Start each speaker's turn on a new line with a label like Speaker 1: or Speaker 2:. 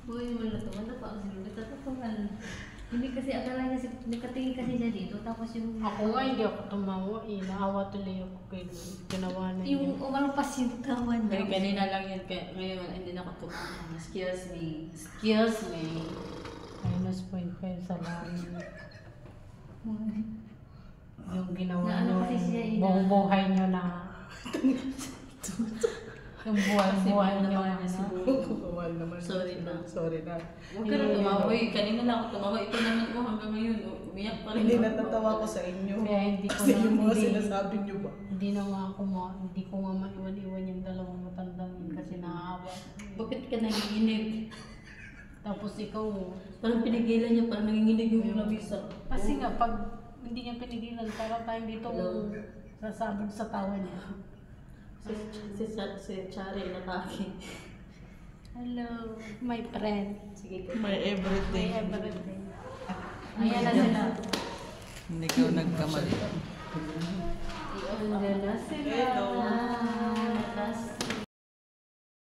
Speaker 1: Uy, wala to. Wala pa ang sinulit. Tatutungan. Hindi kasi akala niya, nakatingin kasi siya dito. Tapos yung...
Speaker 2: Ako nga, hindi ako tumawa. Naawa tuloy ako kay ginawa na
Speaker 1: yung umalpas yung tawa niya.
Speaker 3: Pero kanina lang yun. Ngayon, hindi na ako tumawa. Excuse me. Excuse me.
Speaker 2: Minus 0.5 sa langit. Yung ginawa
Speaker 1: Na ano
Speaker 2: nyo,
Speaker 1: kasi siya,
Speaker 2: buong buhay nyo na... yung buhay nyo na...
Speaker 4: Bawal naman.
Speaker 3: Sorry na.
Speaker 4: Sorry na.
Speaker 3: Huwag ka na tumawa. Uy, kanina lang ako tumawa. Ito naman ko hanggang ngayon. Umiyak pa rin.
Speaker 4: Hindi natatawa ko sa inyo.
Speaker 2: Kaya hindi ko
Speaker 4: Kasi yung mga
Speaker 2: hindi-
Speaker 4: sinasabi nyo ba?
Speaker 2: Hindi na nga ako hindi ko nga maiwan-iwan yung dalawang matandang yun kasi naaawa.
Speaker 3: Bakit ka nanginginig?
Speaker 2: Tapos ikaw,
Speaker 3: Parang pinigilan niya. Parang nanginginig yung labisa.
Speaker 2: kasi nga pag hindi niya pinigilan, parang tayo dito
Speaker 3: Hello.
Speaker 2: sasabog sa tawa niya.
Speaker 3: Si Chari natake.
Speaker 2: Hello, my friend.
Speaker 3: Sige ka.
Speaker 4: May
Speaker 2: My
Speaker 4: everything.
Speaker 2: everything. Ayan na sila.
Speaker 4: Hindi ka nagkamali.
Speaker 2: Ayan na sila.
Speaker 4: Hello.